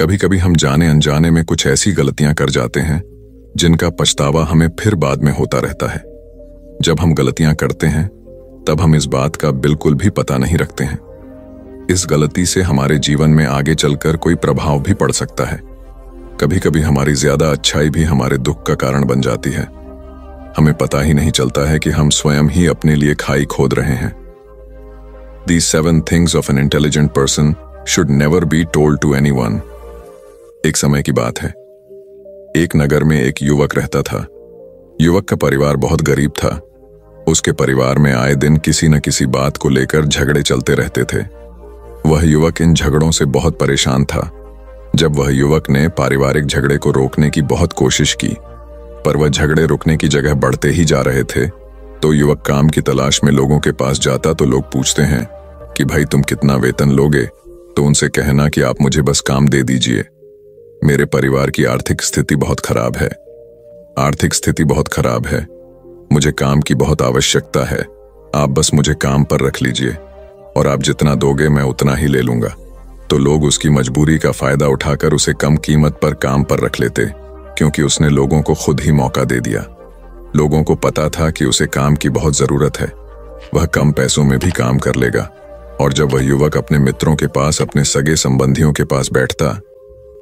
कभी कभी हम जाने अनजाने में कुछ ऐसी गलतियां कर जाते हैं जिनका पछतावा हमें फिर बाद में होता रहता है। जब हम गलतियां करते हैं तब हम इस बात का बिल्कुल भी पता नहीं रखते हैं। इस गलती से हमारे जीवन में आगे चलकर कोई प्रभाव भी पड़ सकता है। कभी कभी हमारी ज्यादा अच्छाई भी हमारे दुख का कारण बन जाती है। हमें पता ही नहीं चलता है कि हम स्वयं ही अपने लिए खाई खोद रहे हैं। These 7 things of an intelligent person should never be told to anyone। एक समय की बात है। एक नगर में एक युवक रहता था। युवक का परिवार बहुत गरीब था। उसके परिवार में आए दिन किसी न किसी बात को लेकर झगड़े चलते रहते थे। वह युवक इन झगड़ों से बहुत परेशान था। जब वह युवक ने पारिवारिक झगड़े को रोकने की बहुत कोशिश की, पर वह झगड़े रुकने की जगह बढ़ते ही जा रहे थे, तो युवक काम की तलाश में लोगों के पास जाता तो लोग पूछते हैं कि भाई तुम कितना वेतन लोगे? तो उनसे कहना कि आप मुझे बस काम दे दीजिए, मेरे परिवार की आर्थिक स्थिति बहुत खराब है। आर्थिक स्थिति बहुत खराब है, मुझे काम की बहुत आवश्यकता है, आप बस मुझे काम पर रख लीजिए और आप जितना दोगे मैं उतना ही ले लूंगा। तो लोग उसकी मजबूरी का फायदा उठाकर उसे कम कीमत पर काम पर रख लेते, क्योंकि उसने लोगों को खुद ही मौका दे दिया। लोगों को पता था कि उसे काम की बहुत जरूरत है, वह कम पैसों में भी काम कर लेगा। और जब वह युवक अपने मित्रों के पास, अपने सगे संबंधियों के पास बैठता,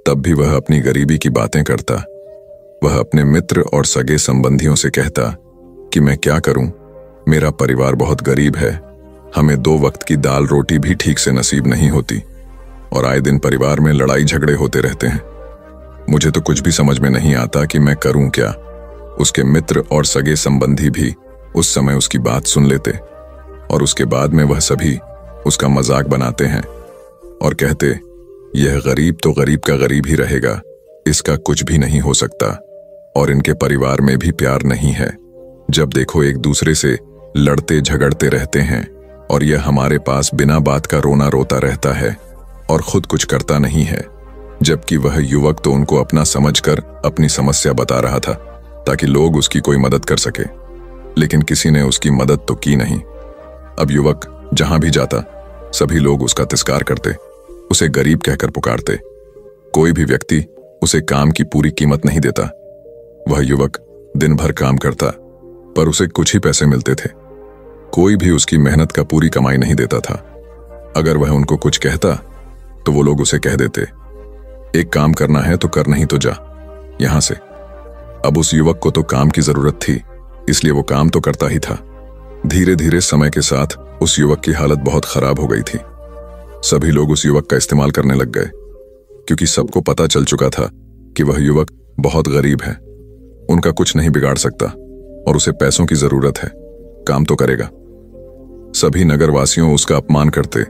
तब भी वह अपनी गरीबी की बातें करता। वह अपने मित्र और सगे संबंधियों से कहता कि मैं क्या करूं, मेरा परिवार बहुत गरीब है, हमें 2 वक्त की दाल रोटी भी ठीक से नसीब नहीं होती और आए दिन परिवार में लड़ाई झगड़े होते रहते हैं। मुझे तो कुछ भी समझ में नहीं आता कि मैं करूं क्या। उसके मित्र और सगे संबंधी भी उस समय उसकी बात सुन लेते और उसके बाद में वह सभी उसका मजाक बनाते हैं और कहते, यह गरीब तो गरीब का गरीब ही रहेगा, इसका कुछ भी नहीं हो सकता और इनके परिवार में भी प्यार नहीं है। जब देखो एक दूसरे से लड़ते झगड़ते रहते हैं और यह हमारे पास बिना बात का रोना रोता रहता है और खुद कुछ करता नहीं है। जबकि वह युवक तो उनको अपना समझकर अपनी समस्या बता रहा था ताकि लोग उसकी कोई मदद कर सके, लेकिन किसी ने उसकी मदद तो की नहीं। अब युवक जहां भी जाता सभी लोग उसका तिरस्कार करते, उसे गरीब कहकर पुकारते। कोई भी व्यक्ति उसे काम की पूरी कीमत नहीं देता। वह युवक दिन भर काम करता पर उसे कुछ ही पैसे मिलते थे। कोई भी उसकी मेहनत का पूरी कमाई नहीं देता था। अगर वह उनको कुछ कहता तो वो लोग उसे कह देते, एक काम करना है तो कर, नहीं तो जा यहां से। अब उस युवक को तो काम की जरूरत थी, इसलिए वो काम तो करता ही था। धीरे धीरे समय के साथ उस युवक की हालत बहुत खराब हो गई थी। सभी लोग उस युवक का इस्तेमाल करने लग गए, क्योंकि सबको पता चल चुका था कि वह युवक बहुत गरीब है, उनका कुछ नहीं बिगाड़ सकता और उसे पैसों की जरूरत है, काम तो करेगा। सभी नगरवासियों उसका अपमान करते,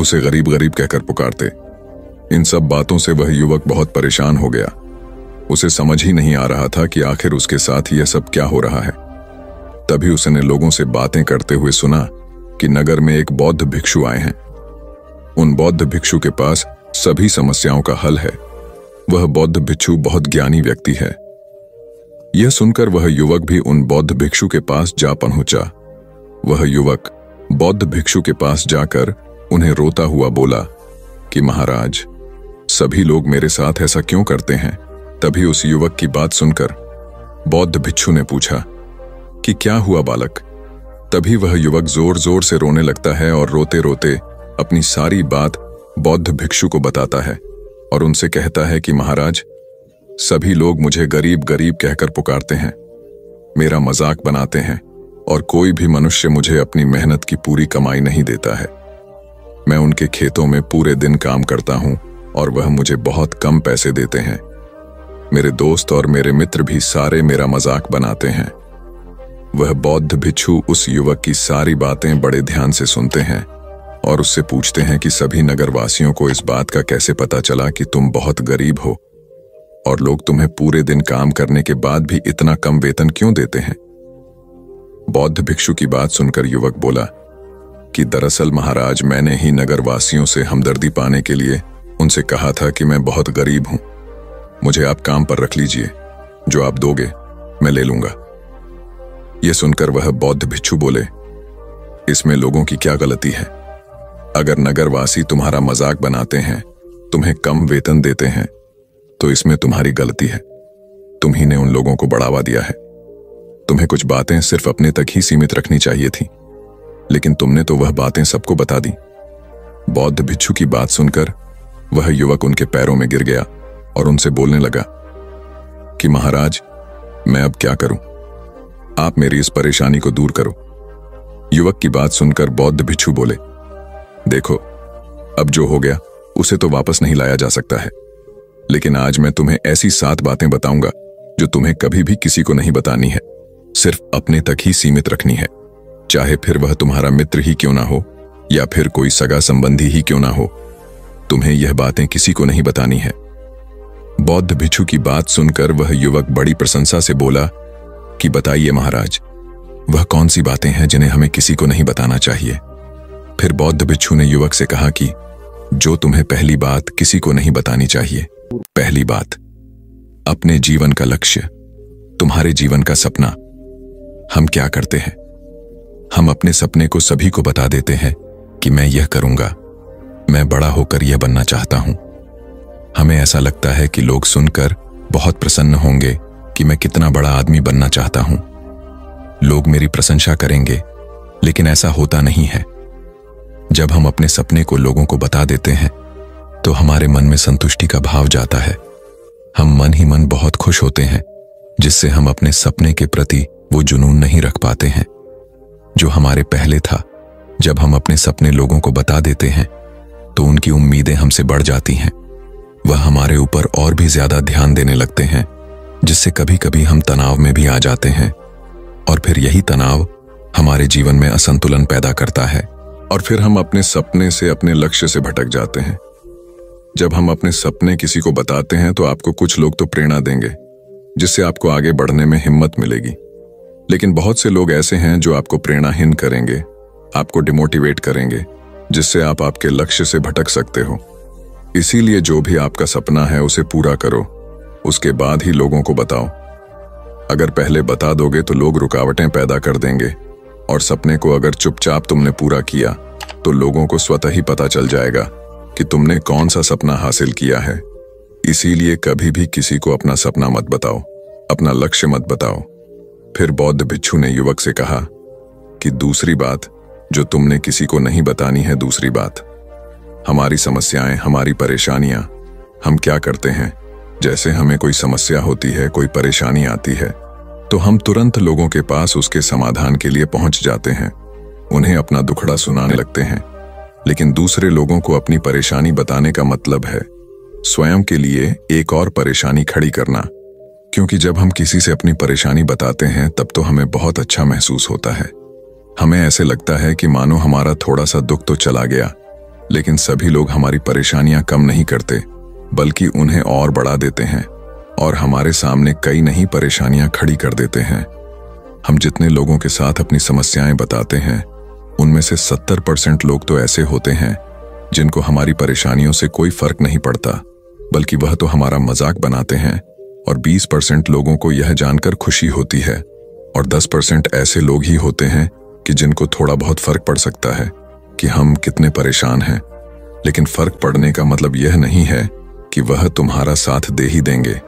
उसे गरीब गरीब कहकर पुकारते। इन सब बातों से वह युवक बहुत परेशान हो गया। उसे समझ ही नहीं आ रहा था कि आखिर उसके साथ यह सब क्या हो रहा है। तभी उसने लोगों से बातें करते हुए सुना कि नगर में एक बौद्ध भिक्षु आए हैं। उन बौद्ध भिक्षु के पास सभी समस्याओं का हल है। वह बौद्ध भिक्षु बहुत ज्ञानी व्यक्ति है। यह सुनकर वह युवक भी उन बौद्ध भिक्षु के पास जा पहुंचा। वह युवक बौद्ध भिक्षु के पास जाकर उन्हें रोता हुआ बोला कि महाराज, सभी लोग मेरे साथ ऐसा क्यों करते हैं? तभी उस युवक की बात सुनकर बौद्ध भिक्षु ने पूछा कि क्या हुआ बालक? तभी वह युवक जोर जोर से रोने लगता है और रोते रोते अपनी सारी बात बौद्ध भिक्षु को बताता है और उनसे कहता है कि महाराज, सभी लोग मुझे गरीब गरीब कहकर पुकारते हैं, मेरा मजाक बनाते हैं और कोई भी मनुष्य मुझे अपनी मेहनत की पूरी कमाई नहीं देता है। मैं उनके खेतों में पूरे दिन काम करता हूं और वह मुझे बहुत कम पैसे देते हैं। मेरे दोस्त और मेरे मित्र भी सारे मेरा मजाक बनाते हैं। वह बौद्ध भिक्षु उस युवक की सारी बातें बड़े ध्यान से सुनते हैं और उससे पूछते हैं कि सभी नगरवासियों को इस बात का कैसे पता चला कि तुम बहुत गरीब हो और लोग तुम्हें पूरे दिन काम करने के बाद भी इतना कम वेतन क्यों देते हैं? बौद्ध भिक्षु की बात सुनकर युवक बोला कि दरअसल महाराज, मैंने ही नगरवासियों से हमदर्दी पाने के लिए उनसे कहा था कि मैं बहुत गरीब हूं, मुझे आप काम पर रख लीजिए, जो आप दोगे मैं ले लूंगा। यह सुनकर वह बौद्ध भिक्षु बोले, इसमें लोगों की क्या गलती है? अगर नगरवासी तुम्हारा मजाक बनाते हैं तुम्हें कम वेतन देते हैं तो इसमें तुम्हारी गलती है। तुम ही ने उन लोगों को बढ़ावा दिया है। तुम्हें कुछ बातें सिर्फ अपने तक ही सीमित रखनी चाहिए थी, लेकिन तुमने तो वह बातें सबको बता दी। बौद्ध भिक्षु की बात सुनकर वह युवक उनके पैरों में गिर गया और उनसे बोलने लगा कि महाराज, मैं अब क्या करूं? आप मेरी इस परेशानी को दूर करो। युवक की बात सुनकर बौद्ध भिक्षु बोले, देखो, अब जो हो गया उसे तो वापस नहीं लाया जा सकता है, लेकिन आज मैं तुम्हें ऐसी 7 बातें बताऊंगा जो तुम्हें कभी भी किसी को नहीं बतानी है, सिर्फ अपने तक ही सीमित रखनी है। चाहे फिर वह तुम्हारा मित्र ही क्यों ना हो या फिर कोई सगा संबंधी ही क्यों ना हो, तुम्हें यह बातें किसी को नहीं बतानी है। बौद्ध भिक्षु की बात सुनकर वह युवक बड़ी प्रशंसा से बोला कि बताइए महाराज, वह कौन सी बातें हैं जिन्हें हमें किसी को नहीं बताना चाहिए? फिर बौद्ध भिक्षु ने युवक से कहा कि जो तुम्हें पहली बात किसी को नहीं बतानी चाहिए। पहली बात, अपने जीवन का लक्ष्य, तुम्हारे जीवन का सपना। हम क्या करते हैं? हम अपने सपने को सभी को बता देते हैं कि मैं यह करूंगा, मैं बड़ा होकर यह बनना चाहता हूं। हमें ऐसा लगता है कि लोग सुनकर बहुत प्रसन्न होंगे कि मैं कितना बड़ा आदमी बनना चाहता हूं, लोग मेरी प्रशंसा करेंगे, लेकिन ऐसा होता नहीं है। जब हम अपने सपने को लोगों को बता देते हैं तो हमारे मन में संतुष्टि का भाव जाता है। हम मन ही मन बहुत खुश होते हैं, जिससे हम अपने सपने के प्रति वो जुनून नहीं रख पाते हैं जो हमारे पहले था। जब हम अपने सपने लोगों को बता देते हैं तो उनकी उम्मीदें हमसे बढ़ जाती हैं। वह हमारे ऊपर और भी ज्यादा ध्यान देने लगते हैं, जिससे कभी कभी हम तनाव में भी आ जाते हैं, और फिर यही तनाव हमारे जीवन में असंतुलन पैदा करता है, और फिर हम अपने सपने से, अपने लक्ष्य से भटक जाते हैं। जब हम अपने सपने किसी को बताते हैं तो आपको कुछ लोग तो प्रेरणा देंगे, जिससे आपको आगे बढ़ने में हिम्मत मिलेगी, लेकिन बहुत से लोग ऐसे हैं जो आपको प्रेरणाहीन करेंगे, आपको डिमोटिवेट करेंगे, जिससे आप आपके लक्ष्य से भटक सकते हो। इसीलिए जो भी आपका सपना है उसे पूरा करो, उसके बाद ही लोगों को बताओ। अगर पहले बता दोगे तो लोग रुकावटें पैदा कर देंगे, और सपने को अगर चुपचाप तुमने पूरा किया तो लोगों को स्वतः ही पता चल जाएगा कि तुमने कौन सा सपना हासिल किया है। इसीलिए कभी भी किसी को अपना सपना मत बताओ, अपना लक्ष्य मत बताओ। फिर बौद्ध भिक्षु ने युवक से कहा कि दूसरी बात जो तुमने किसी को नहीं बतानी है, दूसरी बात, हमारी समस्याएं, हमारी परेशानियां। हम क्या करते हैं, जैसे हमें कोई समस्या होती है, कोई परेशानी आती है, तो हम तुरंत लोगों के पास उसके समाधान के लिए पहुंच जाते हैं, उन्हें अपना दुखड़ा सुनाने लगते हैं। लेकिन दूसरे लोगों को अपनी परेशानी बताने का मतलब है स्वयं के लिए एक और परेशानी खड़ी करना। क्योंकि जब हम किसी से अपनी परेशानी बताते हैं तब तो हमें बहुत अच्छा महसूस होता है। हमें ऐसे लगता है कि मानो हमारा थोड़ा सा दुख तो चला गया, लेकिन सभी लोग हमारी परेशानियां कम नहीं करते, बल्कि उन्हें और बढ़ा देते हैं और हमारे सामने कई नई परेशानियां खड़ी कर देते हैं। हम जितने लोगों के साथ अपनी समस्याएं बताते हैं, उनमें से 70% लोग तो ऐसे होते हैं जिनको हमारी परेशानियों से कोई फर्क नहीं पड़ता, बल्कि वह तो हमारा मजाक बनाते हैं, और 20% लोगों को यह जानकर खुशी होती है, और 10% ऐसे लोग ही होते हैं कि जिनको थोड़ा बहुत फर्क पड़ सकता है कि हम कितने परेशान हैं। लेकिन फर्क पड़ने का मतलब यह नहीं है कि वह तुम्हारा साथ दे ही देंगे।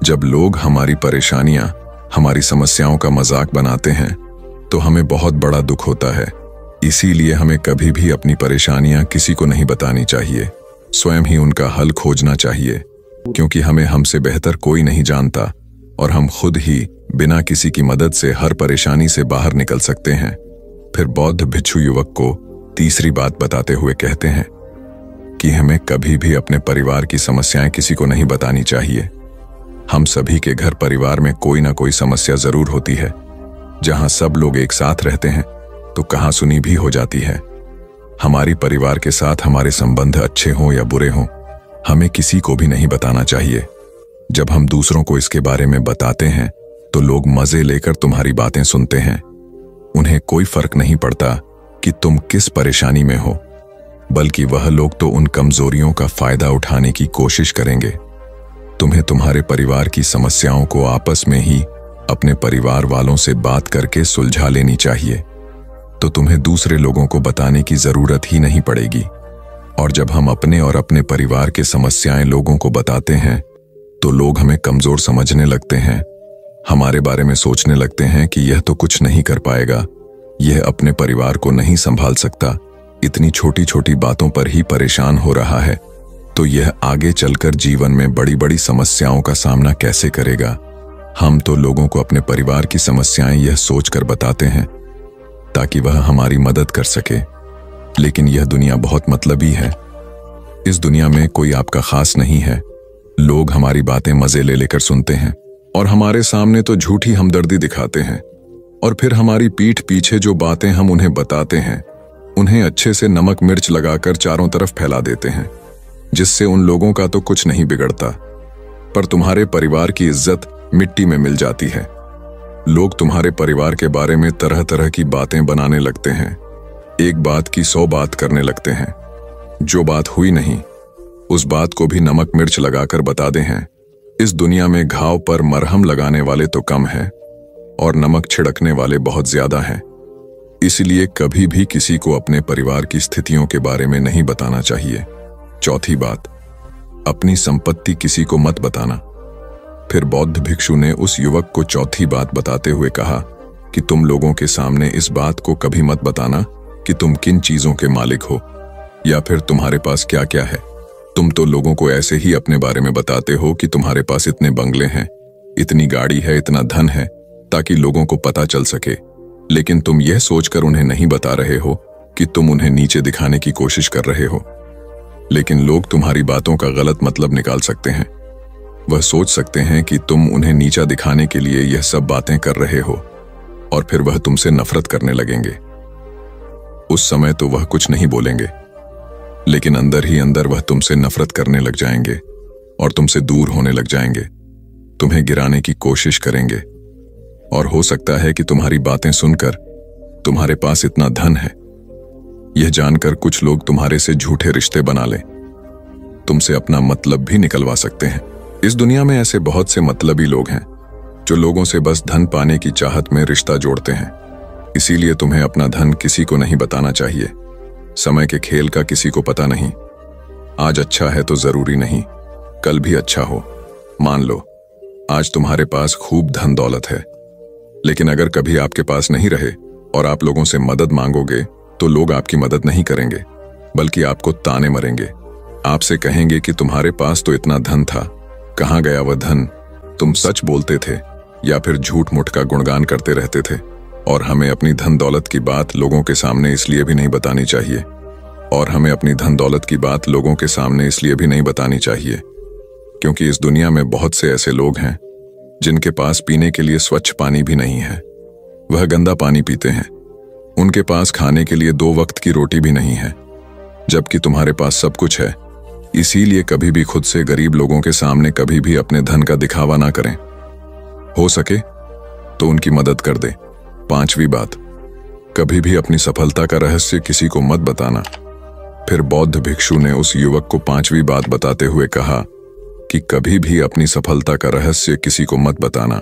जब लोग हमारी परेशानियां, हमारी समस्याओं का मजाक बनाते हैं तो हमें बहुत बड़ा दुख होता है। इसीलिए हमें कभी भी अपनी परेशानियां किसी को नहीं बतानी चाहिए, स्वयं ही उनका हल खोजना चाहिए, क्योंकि हमें हमसे बेहतर कोई नहीं जानता और हम खुद ही बिना किसी की मदद से हर परेशानी से बाहर निकल सकते हैं। फिर बौद्ध भिक्षु युवक को तीसरी बात बताते हुए कहते हैं कि हमें कभी भी अपने परिवार की समस्याएं किसी को नहीं बतानी चाहिए। हम सभी के घर परिवार में कोई ना कोई समस्या जरूर होती है। जहां सब लोग एक साथ रहते हैं तो कहासुनी भी हो जाती है। हमारी परिवार के साथ हमारे संबंध अच्छे हों या बुरे हों, हमें किसी को भी नहीं बताना चाहिए। जब हम दूसरों को इसके बारे में बताते हैं तो लोग मजे लेकर तुम्हारी बातें सुनते हैं। उन्हें कोई फर्क नहीं पड़ता कि तुम किस परेशानी में हो, बल्कि वह लोग तो उन कमजोरियों का फायदा उठाने की कोशिश करेंगे। तुम्हें तुम्हारे परिवार की समस्याओं को आपस में ही अपने परिवार वालों से बात करके सुलझा लेनी चाहिए, तो तुम्हें दूसरे लोगों को बताने की जरूरत ही नहीं पड़ेगी। और जब हम अपने और अपने परिवार की समस्याएं लोगों को बताते हैं तो लोग हमें कमजोर समझने लगते हैं, हमारे बारे में सोचने लगते हैं कि यह तो कुछ नहीं कर पाएगा, यह अपने परिवार को नहीं संभाल सकता, इतनी छोटी छोटी बातों पर ही परेशान हो रहा है, तो यह आगे चलकर जीवन में बड़ी बड़ी समस्याओं का सामना कैसे करेगा। हम तो लोगों को अपने परिवार की समस्याएं यह सोचकर बताते हैं ताकि वह हमारी मदद कर सके, लेकिन यह दुनिया बहुत मतलबी है। इस दुनिया में कोई आपका खास नहीं है। लोग हमारी बातें मजे ले लेकर सुनते हैं और हमारे सामने तो झूठी हमदर्दी दिखाते हैं, और फिर हमारी पीठ पीछे जो बातें हम उन्हें बताते हैं उन्हें अच्छे से नमक मिर्च लगाकर चारों तरफ फैला देते हैं, जिससे उन लोगों का तो कुछ नहीं बिगड़ता, पर तुम्हारे परिवार की इज्जत मिट्टी में मिल जाती है। लोग तुम्हारे परिवार के बारे में तरह तरह की बातें बनाने लगते हैं, एक बात की 100 बात करने लगते हैं। जो बात हुई नहीं उस बात को भी नमक मिर्च लगाकर बता दे हैं। इस दुनिया में घाव पर मरहम लगाने वाले तो कम हैं और नमक छिड़कने वाले बहुत ज्यादा हैं। इसलिए कभी भी किसी को अपने परिवार की स्थितियों के बारे में नहीं बताना चाहिए। चौथी बात, अपनी संपत्ति किसी को मत बताना। फिर बौद्ध भिक्षु ने उस युवक को चौथी बात बताते हुए कहा कि तुम लोगों के सामने इस बात को कभी मत बताना कि तुम किन चीजों के मालिक हो या फिर तुम्हारे पास क्या क्या है। तुम तो लोगों को ऐसे ही अपने बारे में बताते हो कि तुम्हारे पास इतने बंगले हैं, इतनी गाड़ी है, इतना धन है, ताकि लोगों को पता चल सके, लेकिन तुम यह सोचकर उन्हें नहीं बता रहे हो कि तुम उन्हें नीचे दिखाने की कोशिश कर रहे हो। लेकिन लोग तुम्हारी बातों का गलत मतलब निकाल सकते हैं। वह सोच सकते हैं कि तुम उन्हें नीचा दिखाने के लिए यह सब बातें कर रहे हो और फिर वह तुमसे नफरत करने लगेंगे। उस समय तो वह कुछ नहीं बोलेंगे, लेकिन अंदर ही अंदर वह तुमसे नफरत करने लग जाएंगे और तुमसे दूर होने लग जाएंगे, तुम्हें गिराने की कोशिश करेंगे। और हो सकता है कि तुम्हारी बातें सुनकर तुम्हारे पास इतना धन है यह जानकर कुछ लोग तुम्हारे से झूठे रिश्ते बना लें, तुमसे अपना मतलब भी निकलवा सकते हैं। इस दुनिया में ऐसे बहुत से मतलबी लोग हैं जो लोगों से बस धन पाने की चाहत में रिश्ता जोड़ते हैं। इसीलिए तुम्हें अपना धन किसी को नहीं बताना चाहिए। समय के खेल का किसी को पता नहीं। आज अच्छा है तो जरूरी नहीं कल भी अच्छा हो। मान लो आज तुम्हारे पास खूब धन दौलत है, लेकिन अगर कभी आपके पास नहीं रहे और आप लोगों से मदद मांगोगे तो लोग आपकी मदद नहीं करेंगे, बल्कि आपको ताने मरेंगे। आपसे कहेंगे कि तुम्हारे पास तो इतना धन था, कहाँ गया वह धन। तुम सच बोलते थे या फिर झूठ मूठ का गुणगान करते रहते थे। और हमें अपनी धन दौलत की बात लोगों के सामने इसलिए भी नहीं बतानी चाहिए क्योंकि इस दुनिया में बहुत से ऐसे लोग हैं जिनके पास पीने के लिए स्वच्छ पानी भी नहीं है, वह गंदा पानी पीते हैं। उनके पास खाने के लिए 2 वक्त की रोटी भी नहीं है, जबकि तुम्हारे पास सब कुछ है। इसीलिए कभी भी खुद से गरीब लोगों के सामने कभी भी अपने धन का दिखावा ना करें। हो सके तो उनकी मदद कर दे। 5वीं बात, कभी भी अपनी सफलता का रहस्य किसी को मत बताना। फिर बौद्ध भिक्षु ने उस युवक को 5वीं बात बताते हुए कहा कि कभी भी अपनी सफलता का रहस्य किसी को मत बताना।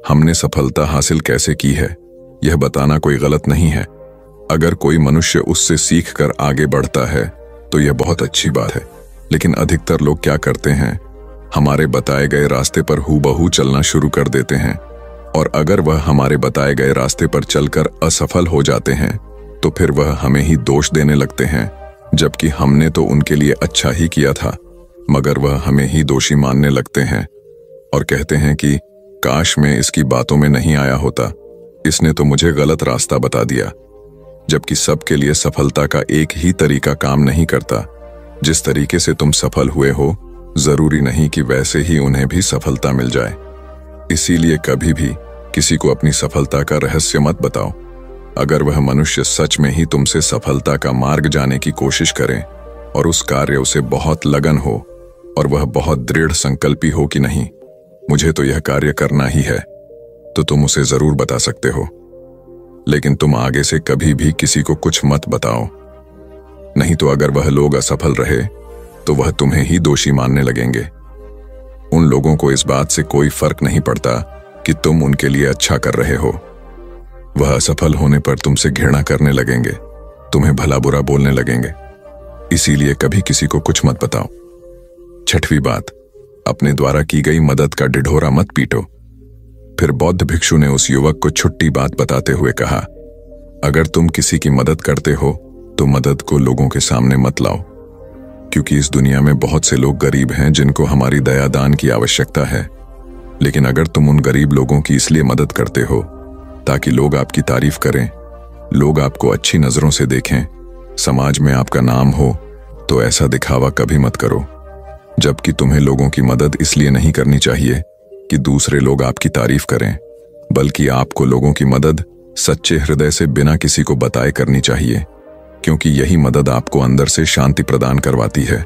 हमने सफलता हासिल कैसे की है यह बताना कोई गलत नहीं है। अगर कोई मनुष्य उससे सीखकर आगे बढ़ता है तो यह बहुत अच्छी बात है, लेकिन अधिकतर लोग क्या करते हैं, हमारे बताए गए रास्ते पर हूबहू चलना शुरू कर देते हैं, और अगर वह हमारे बताए गए रास्ते पर चलकर असफल हो जाते हैं तो फिर वह हमें ही दोष देने लगते हैं, जबकि हमने तो उनके लिए अच्छा ही किया था, मगर वह हमें ही दोषी मानने लगते हैं और कहते हैं कि काश मैं इसकी बातों में नहीं आया होता, इसने तो मुझे गलत रास्ता बता दिया। जबकि सबके लिए सफलता का एक ही तरीका काम नहीं करता। जिस तरीके से तुम सफल हुए हो जरूरी नहीं कि वैसे ही उन्हें भी सफलता मिल जाए। इसीलिए कभी भी किसी को अपनी सफलता का रहस्य मत बताओ। अगर वह मनुष्य सच में ही तुमसे सफलता का मार्ग जाने की कोशिश करे और उस कार्य उसे बहुत लगन हो और वह बहुत दृढ़ संकल्पी हो कि नहीं मुझे तो यह कार्य करना ही है, तो तुम उसे जरूर बता सकते हो। लेकिन तुम आगे से कभी भी किसी को कुछ मत बताओ, नहीं तो अगर वह लोग असफल रहे तो वह तुम्हें ही दोषी मानने लगेंगे। उन लोगों को इस बात से कोई फर्क नहीं पड़ता कि तुम उनके लिए अच्छा कर रहे हो। वह असफल होने पर तुमसे घृणा करने लगेंगे, तुम्हें भला बुरा बोलने लगेंगे। इसीलिए कभी किसी को कुछ मत बताओ। छठवीं बात, अपने द्वारा की गई मदद का ढिढोरा मत पीटो। फिर बौद्ध भिक्षु ने उस युवक को छुट्टी बात बताते हुए कहा, अगर तुम किसी की मदद करते हो तो मदद को लोगों के सामने मत लाओ, क्योंकि इस दुनिया में बहुत से लोग गरीब हैं जिनको हमारी दया दान की आवश्यकता है। लेकिन अगर तुम उन गरीब लोगों की इसलिए मदद करते हो ताकि लोग आपकी तारीफ करें, लोग आपको अच्छी नजरों से देखें, समाज में आपका नाम हो, तो ऐसा दिखावा कभी मत करो। जबकि तुम्हें लोगों की मदद इसलिए नहीं करनी चाहिए कि दूसरे लोग आपकी तारीफ करें, बल्कि आपको लोगों की मदद सच्चे हृदय से बिना किसी को बताए करनी चाहिए, क्योंकि यही मदद आपको अंदर से शांति प्रदान करवाती है।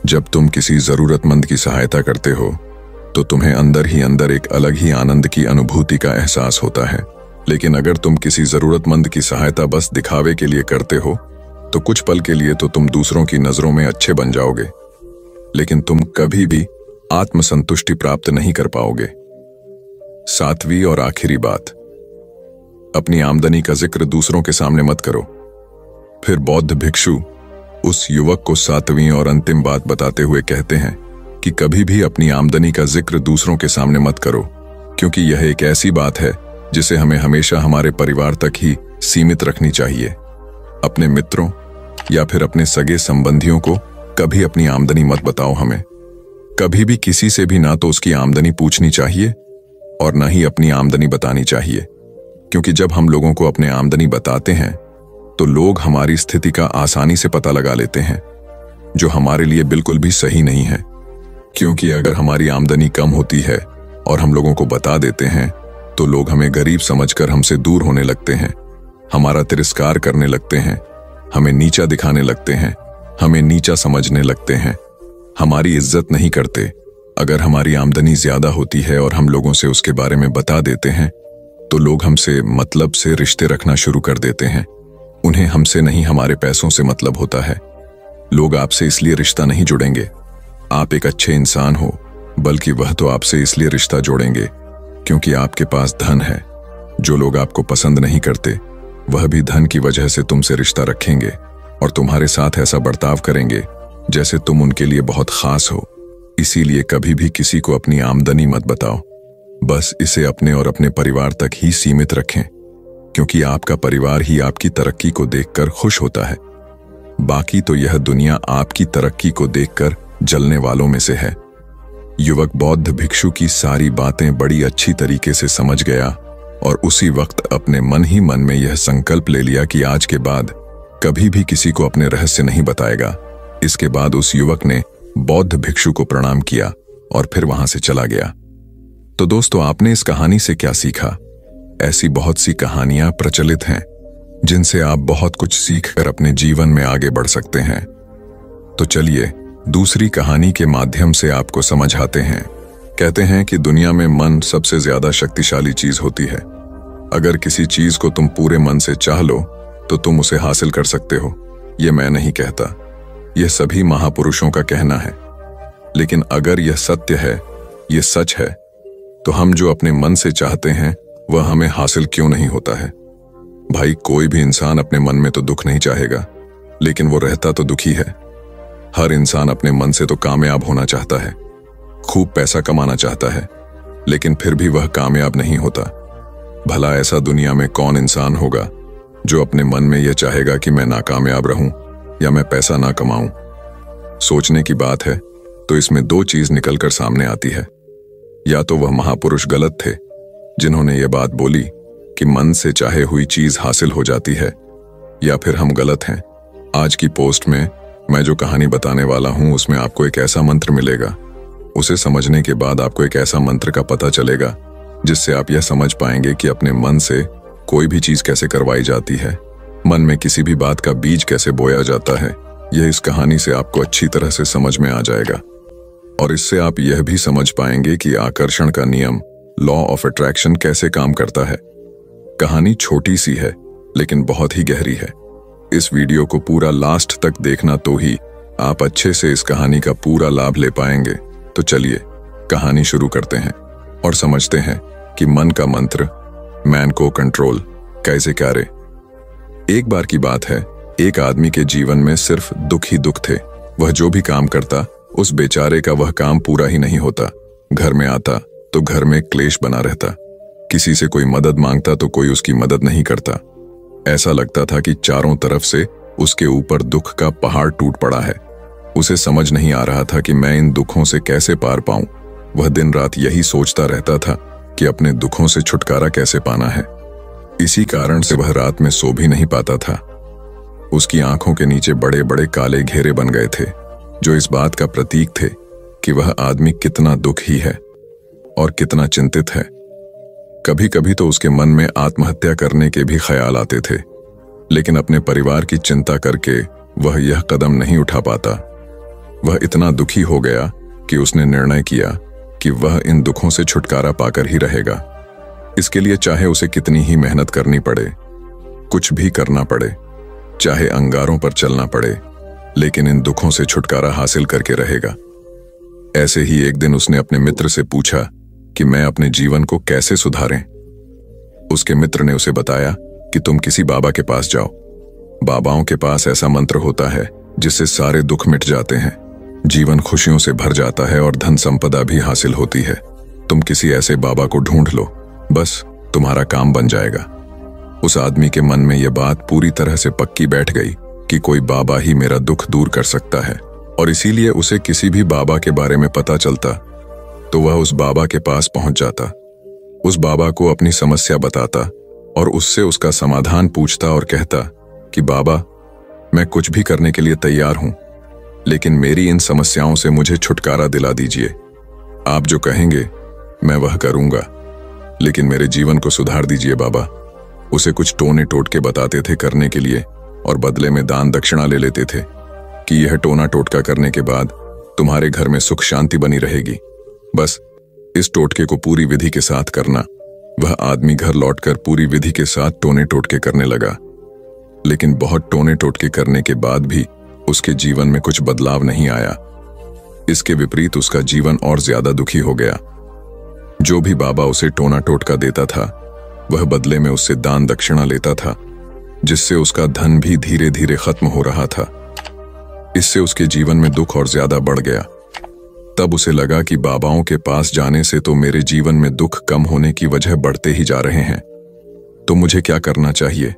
जब तुम किसी जरूरतमंद की सहायता करते हो तो तुम्हें अंदर ही अंदर एक अलग ही आनंद की अनुभूति का एहसास होता है। लेकिन अगर तुम किसी जरूरतमंद की सहायता बस दिखावे के लिए करते हो तो कुछ पल के लिए तो तुम दूसरों की नजरों में अच्छे बन जाओगे, लेकिन तुम कभी भी आत्मसंतुष्टि प्राप्त नहीं कर पाओगे। सातवीं और आखिरी बात, अपनी आमदनी का जिक्र दूसरों के सामने मत करो। फिर बौद्ध भिक्षु उस युवक को सातवीं और अंतिम बात बताते हुए कहते हैं कि कभी भी अपनी आमदनी का जिक्र दूसरों के सामने मत करो, क्योंकि यह एक ऐसी बात है जिसे हमें हमेशा हमारे परिवार तक ही सीमित रखनी चाहिए। अपने मित्रों या फिर अपने सगे संबंधियों को कभी अपनी आमदनी मत बताओ। हमें कभी भी किसी से भी ना तो उसकी आमदनी पूछनी चाहिए और ना ही अपनी आमदनी बतानी चाहिए, क्योंकि जब हम लोगों को अपने आमदनी बताते हैं तो लोग हमारी स्थिति का आसानी से पता लगा लेते हैं, जो हमारे लिए बिल्कुल भी सही नहीं है। क्योंकि अगर हमारी आमदनी कम होती है और हम लोगों को बता देते हैं तो लोग हमें गरीब समझकर हमसे दूर होने लगते हैं, हमारा तिरस्कार करने लगते हैं, हमें नीचा दिखाने लगते हैं, हमें नीचा समझने लगते हैं, हमारी इज्जत नहीं करते। अगर हमारी आमदनी ज्यादा होती है और हम लोगों से उसके बारे में बता देते हैं तो लोग हमसे मतलब से रिश्ते रखना शुरू कर देते हैं। उन्हें हमसे नहीं हमारे पैसों से मतलब होता है। लोग आपसे इसलिए रिश्ता नहीं जुड़ेंगे आप एक अच्छे इंसान हो, बल्कि वह तो आपसे इसलिए रिश्ता जोड़ेंगे क्योंकि आपके पास धन है। जो लोग आपको पसंद नहीं करते वह भी धन की वजह से तुमसे रिश्ता रखेंगे और तुम्हारे साथ ऐसा बर्ताव करेंगे जैसे तुम उनके लिए बहुत खास हो। इसीलिए कभी भी किसी को अपनी आमदनी मत बताओ, बस इसे अपने और अपने परिवार तक ही सीमित रखें, क्योंकि आपका परिवार ही आपकी तरक्की को देखकर खुश होता है। बाकी तो यह दुनिया आपकी तरक्की को देखकर जलने वालों में से है। युवक बौद्ध भिक्षु की सारी बातें बड़ी अच्छी तरीके से समझ गया और उसी वक्त अपने मन ही मन में यह संकल्प ले लिया कि आज के बाद कभी भी किसी को अपने रहस्य नहीं बताएगा। इसके बाद उस युवक ने बौद्ध भिक्षु को प्रणाम किया और फिर वहां से चला गया। तो दोस्तों, आपने इस कहानी से क्या सीखा? ऐसी बहुत सी कहानियां प्रचलित हैं जिनसे आप बहुत कुछ सीखकर अपने जीवन में आगे बढ़ सकते हैं। तो चलिए दूसरी कहानी के माध्यम से आपको समझाते हैं। कहते हैं कि दुनिया में मन सबसे ज्यादा शक्तिशाली चीज होती है। अगर किसी चीज को तुम पूरे मन से चाह लो तो तुम उसे हासिल कर सकते हो। यह मैं नहीं कहता, यह सभी महापुरुषों का कहना है। लेकिन अगर यह सत्य है, यह सच है, तो हम जो अपने मन से चाहते हैं वह हमें हासिल क्यों नहीं होता है? भाई, कोई भी इंसान अपने मन में तो दुख नहीं चाहेगा, लेकिन वो रहता तो दुखी है। हर इंसान अपने मन से तो कामयाब होना चाहता है, खूब पैसा कमाना चाहता है, लेकिन फिर भी वह कामयाब नहीं होता। भला ऐसा दुनिया में कौन इंसान होगा जो अपने मन में यह चाहेगा कि मैं नाकामयाब रहूं या मैं पैसा ना कमाऊं? सोचने की बात है तो इसमें दो चीज निकलकर सामने आती है। या तो वह महापुरुष गलत थे जिन्होंने ये बात बोली कि मन से चाहे हुई चीज हासिल हो जाती है, या फिर हम गलत हैं। आज की पोस्ट में मैं जो कहानी बताने वाला हूं उसमें आपको एक ऐसा मंत्र मिलेगा। उसे समझने के बाद आपको एक ऐसा मंत्र का पता चलेगा जिससे आप यह समझ पाएंगे कि अपने मन से कोई भी चीज कैसे करवाई जाती है, मन में किसी भी बात का बीज कैसे बोया जाता है। यह इस कहानी से आपको अच्छी तरह से समझ में आ जाएगा और इससे आप यह भी समझ पाएंगे कि आकर्षण का नियम, लॉ ऑफ अट्रैक्शन, कैसे काम करता है। कहानी छोटी सी है लेकिन बहुत ही गहरी है। इस वीडियो को पूरा लास्ट तक देखना तो ही आप अच्छे से इस कहानी का पूरा लाभ ले पाएंगे। तो चलिए कहानी शुरू करते हैं और समझते हैं कि मन का मंत्र, मैन को कंट्रोल, कैसे कार्य। एक बार की बात है एक आदमी के जीवन में सिर्फ दुख ही दुख थे। वह जो भी काम करता, उस बेचारे का वह काम पूरा ही नहीं होता। घर में आता तो घर में क्लेश बना रहता। किसी से कोई मदद मांगता तो कोई उसकी मदद नहीं करता। ऐसा लगता था कि चारों तरफ से उसके ऊपर दुख का पहाड़ टूट पड़ा है। उसे समझ नहीं आ रहा था कि मैं इन दुखों से कैसे पार पाऊं। वह दिन रात यही सोचता रहता था कि अपने दुखों से छुटकारा कैसे पाना है। इसी कारण से वह रात में सो भी नहीं पाता था। उसकी आंखों के नीचे बड़े बड़े काले घेरे बन गए थे, जो इस बात का प्रतीक थे कि वह आदमी कितना दुखी है और कितना चिंतित है। कभी कभी तो उसके मन में आत्महत्या करने के भी ख्याल आते थे, लेकिन अपने परिवार की चिंता करके वह यह कदम नहीं उठा पाता। वह इतना दुखी हो गया कि उसने निर्णय किया कि वह इन दुखों से छुटकारा पाकर ही रहेगा। इसके लिए चाहे उसे कितनी ही मेहनत करनी पड़े, कुछ भी करना पड़े, चाहे अंगारों पर चलना पड़े, लेकिन इन दुखों से छुटकारा हासिल करके रहेगा। ऐसे ही एक दिन उसने अपने मित्र से पूछा कि मैं अपने जीवन को कैसे सुधारें। उसके मित्र ने उसे बताया कि तुम किसी बाबा के पास जाओ। बाबाओं के पास ऐसा मंत्र होता है जिससे सारे दुख मिट जाते हैं, जीवन खुशियों से भर जाता है और धन संपदा भी हासिल होती है। तुम किसी ऐसे बाबा को ढूंढ लो, बस तुम्हारा काम बन जाएगा। उस आदमी के मन में यह बात पूरी तरह से पक्की बैठ गई कि कोई बाबा ही मेरा दुख दूर कर सकता है, और इसीलिए उसे किसी भी बाबा के बारे में पता चलता तो वह उस बाबा के पास पहुंच जाता, उस बाबा को अपनी समस्या बताता और उससे उसका समाधान पूछता और कहता कि बाबा, मैं कुछ भी करने के लिए तैयार हूं, लेकिन मेरी इन समस्याओं से मुझे छुटकारा दिला दीजिए। आप जो कहेंगे मैं वह करूंगा, लेकिन मेरे जीवन को सुधार दीजिए बाबा। उसे कुछ टोने टोटके बताते थे करने के लिए, और बदले में दान दक्षिणा ले लेते थे कि यह टोना टोटका करने के बाद तुम्हारे घर में सुख शांति बनी रहेगी। बस इस टोटके को पूरी विधि के साथ करना। वह आदमी घर लौटकर पूरी विधि के साथ टोने टोटके करने लगा, लेकिन बहुत टोने टोटके करने के बाद भी उसके जीवन में कुछ बदलाव नहीं आया। इसके विपरीत उसका जीवन और ज्यादा दुखी हो गया। जो भी बाबा उसे टोना टोटका देता था, वह बदले में उससे दान दक्षिणा लेता था, जिससे उसका धन भी धीरे धीरे खत्म हो रहा था। इससे उसके जीवन में दुख और ज्यादा बढ़ गया। तब उसे लगा कि बाबाओं के पास जाने से तो मेरे जीवन में दुख कम होने की वजह बढ़ते ही जा रहे हैं, तो मुझे क्या करना चाहिए?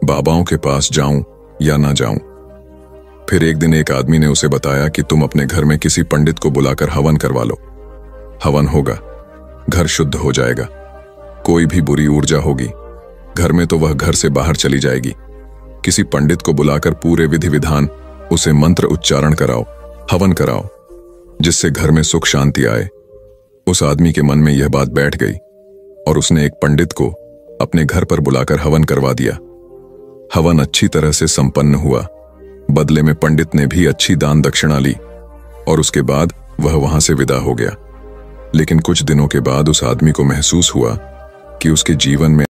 बाबाओं के पास जाऊं या ना जाऊं? फिर एक दिन एक आदमी ने उसे बताया कि तुम अपने घर में किसी पंडित को बुलाकर हवन करवा लो। हवन होगा, घर शुद्ध हो जाएगा। कोई भी बुरी ऊर्जा होगी घर में तो वह घर से बाहर चली जाएगी। किसी पंडित को बुलाकर पूरे विधि विधान उसे मंत्र उच्चारण कराओ, हवन कराओ, जिससे घर में सुख शांति आए। उस आदमी के मन में यह बात बैठ गई और उसने एक पंडित को अपने घर पर बुलाकर हवन करवा दिया। हवन अच्छी तरह से संपन्न हुआ। बदले में पंडित ने भी अच्छी दान दक्षिणा ली और उसके बाद वह वहां से विदा हो गया। लेकिन कुछ दिनों के बाद उस आदमी को महसूस हुआ कि उसके जीवन में